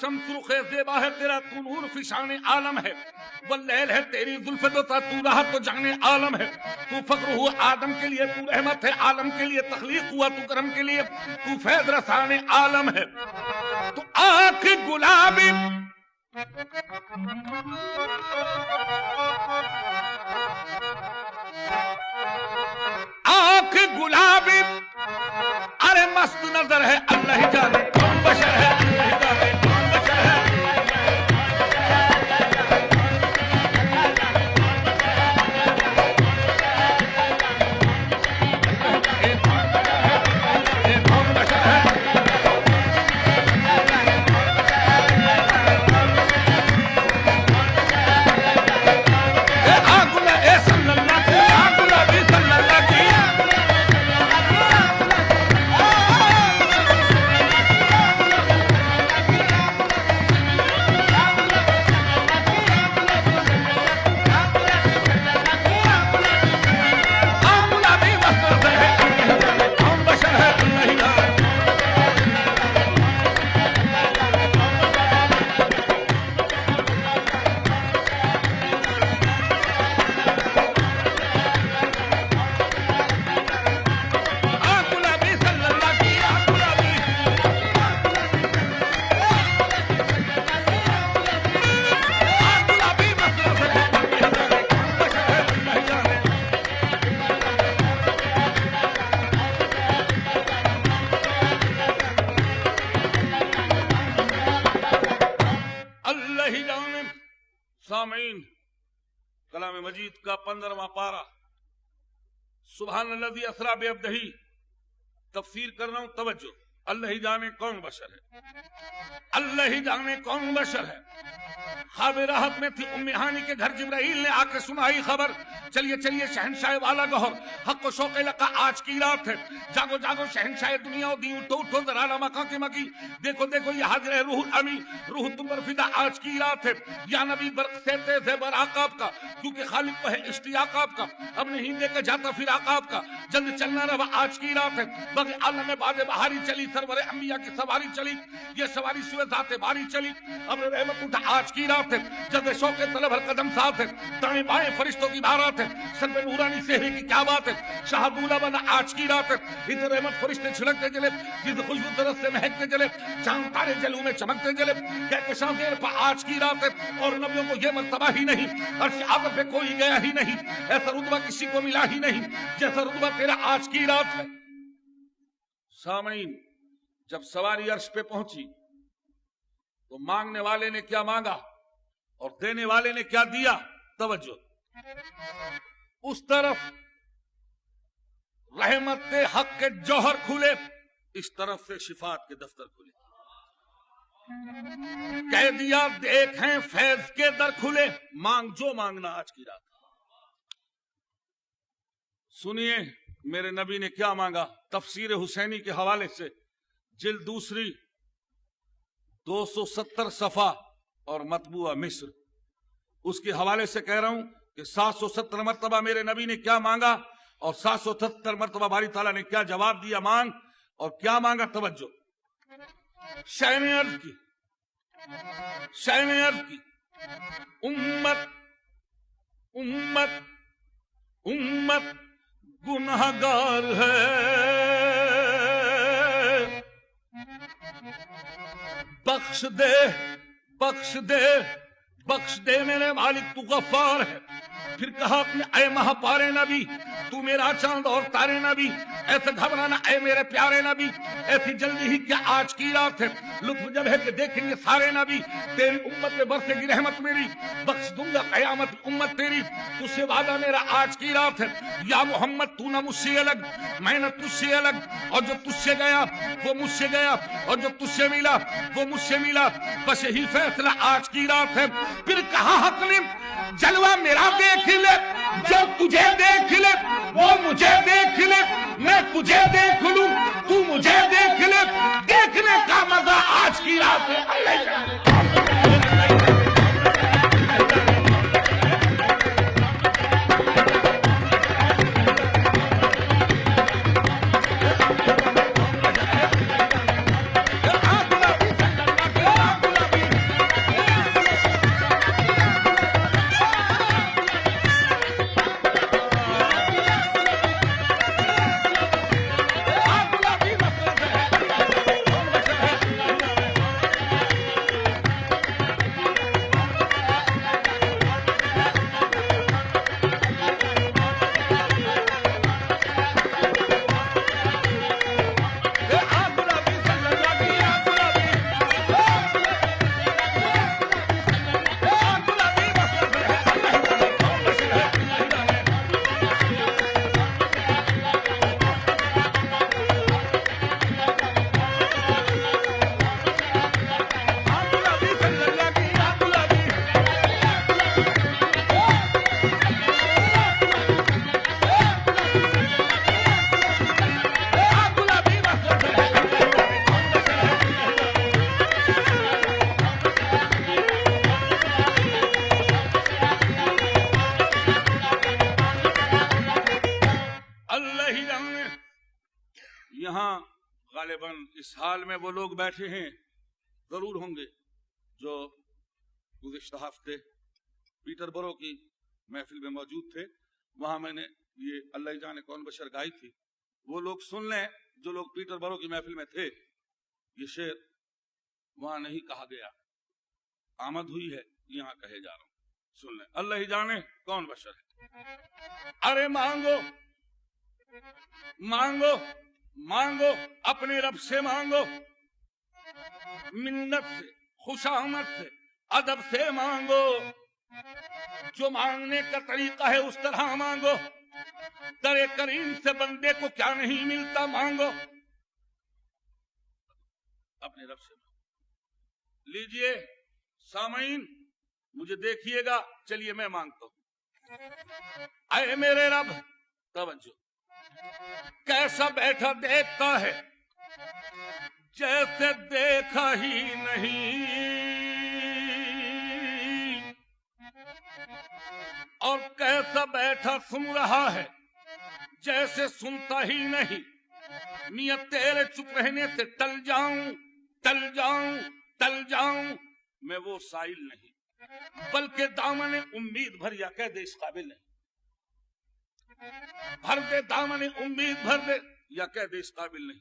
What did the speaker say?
شمس رخ زیبا ہے تیرا تو نور فشان عالم ہے، واللیل ہے تیری زلف دوتا تو رہا تو جانے عالم ہے، تو فخر ہوا آدم کے لیے، تو رحمت ہے عالم کے لیے، تخلیق ہوا تو کرم کے لیے، تو فیض رسان عالم ہے، تو آنکھ گلابی آنکھ گلابی ارے مست نظر ہے، اللہ جانے کون بشر ہے، اللہ جانے کون بشر ہے، کون بشر ہے، صلی اللہ کی گلابی صلی اللہ کی سامعین، کلام مجید کا 15واں پارہ سبحان الذی اسری بعبدہ تفسیر کر رہا ہوں، توجہ، اللہ ہی جانے کون بشر ہے، اللہ ہی جانے کون بشر ہے۔ خواب راحت میں تھی ام ہانی کے گھر، جبرائیل نے آ کے سنائی خبر، چلیے چلیے شہنشاہ والا گہر، حق و شوق لقا آج کی رات ہے، جاگو جاگو شہنشاہ دنیا و دین، اٹھو اٹھو ذرا لمکا کے مکی، دیکھو دیکھو یہ حاضر ہے روح الامی، روح تم پر فدا آج کی رات ہے، یا نبی برق سے تیز ہے براق آپ کا، کیونکہ خالق کو ہے اشتیاق آپ کا، اب نہیں دیکھا جاتا فراق آپ کا، جلد چلنا رہا آج کی رات ہے، باقی عالم میں باز بہاری چلی، سرور انبیاء کی سواری چلی، یہ سواری سوئے ذات باری چلی، اب رحمت اٹھا آج کی رات ہے، جب شوق طلب ہر قدم ساتھ ہے، دائیں بائیں فرشتوں کی بارات ہے، سر پہ نورانی سہرے کی کیا بات ہے، شاہ دولا بنا آج کی رات ہے، ادھر رحمت فرشتے چھلکتے چلے، جس خوشبو درست سے مہکتے چلے، چاند تارے جلو میں چمکتے چلے، کہکشاں دیر پا آج کی رات ہے، اور نبیوں کو یہ مرتبہ ہی نہیں، عرش آدم پہ کوئی گیا ہی نہیں، ایسا رتبہ کسی کو ملا ہی نہیں جیسا رتبہ تیرا آج کی رات ہے۔ سامعین، جب سواری عرش پہ پہنچی تو مانگنے والے نے کیا مانگا اور دینے والے نے کیا دیا، توجہ، اس طرف رحمت حق کے جوہر کھلے، اس طرف سے شفاعت کے دفتر کھلے، کہہ دیا دیکھیں فیض کے در کھلے، مانگ جو مانگنا آج کی رات۔ سنیے میرے نبی نے کیا مانگا، تفسیر حسینی کے حوالے سے جلد دوسری 270 صفحہ اور مطبوعہ مصر، اس کے حوالے سے کہہ رہا ہوں کہ 770 مرتبہ میرے نبی نے کیا مانگا اور 770 مرتبہ باری تعالیٰ نے کیا جواب دیا، مانگ اور کیا مانگا، توجہ۔ شاہ نے عرض کی امت امت امت گنہگار ہے، بخش دے بخش دے بخش دے میرے مالک، تو غفار ہے۔ پھر کہا اپنے اے مہا پارے نبی، تو میرا چاند اور تارے نبی، ایسے گھبرانا اے میرے پیارے نبی، ایسی جلدی ہی کیا آج کی رات ہے، لطف جب ہے کہ دیکھیں گے سارے نبی، تیری امت میں برسے گی رحمت میری، بخش دوں گا قیامت امت تیری، تجھ سے وعدہ میرا آج کی رات ہے، یا محمد تو نہ مجھ سے الگ، میں نہ تجھ سے الگ، اور جو تجھ سے گیا وہ مجھ سے گیا، اور جو تجھ سے ملا وہ مجھ سے ملا، بس یہی فیصلہ آج کی رات ہے۔ پھر کہا حق نے جلوہ میرا دیکھ لے، جو تجھے دیکھ لے وہ مجھے دیکھ لے، میں تجھے دیکھ لوں تو مجھے دیکھ لے، دیکھنے کا مزہ آج کی رات ہے۔ اللہ ہی جانے. یہاں غالباً اس حال میں وہ لوگ بیٹھے ہیں ضرور ہوں گے جو گزشتہ ہفتے پیٹر برو کی محفل میں موجود تھے. وہاں میں نے یہ اللہ ہی جانے کون بشر گائی تھی. وہ لوگ سن لیں جو لوگ پیٹر برو کی محفل میں تھے. یہ شعر وہاں نہیں کہا گیا, آمد ہوئی ہے, یہاں کہے جا رہا ہوں. سن لیں. اللہ ہی جانے کون بشر ہے. ارے مانگو مانگو مانگو اپنے رب سے مانگو, منت سے خوشامد سے ادب سے مانگو. جو مانگنے کا طریقہ ہے اس طرح مانگو. در کریم سے بندے کو کیا نہیں ملتا, مانگو اپنے رب سے. لیجئے سامعین مجھے دیکھیے گا, چلیے میں مانگتا ہوں. اے میرے رب, توجہ, کیسا بیٹھا دیکھتا ہے جیسے دیکھا ہی نہیں, اور کیسا بیٹھا سن رہا ہے جیسے سنتا ہی نہیں. میاں تیرے چپ رہنے سے ٹل جاؤں ٹل جاؤں ٹل جاؤں. میں وہ سائل نہیں بلکہ دامن امید بھر, یا کہہ دے اس قابل نہیں. بھر دے دامن امید بھر دے, یا کہہ دے اس قابل نہیں.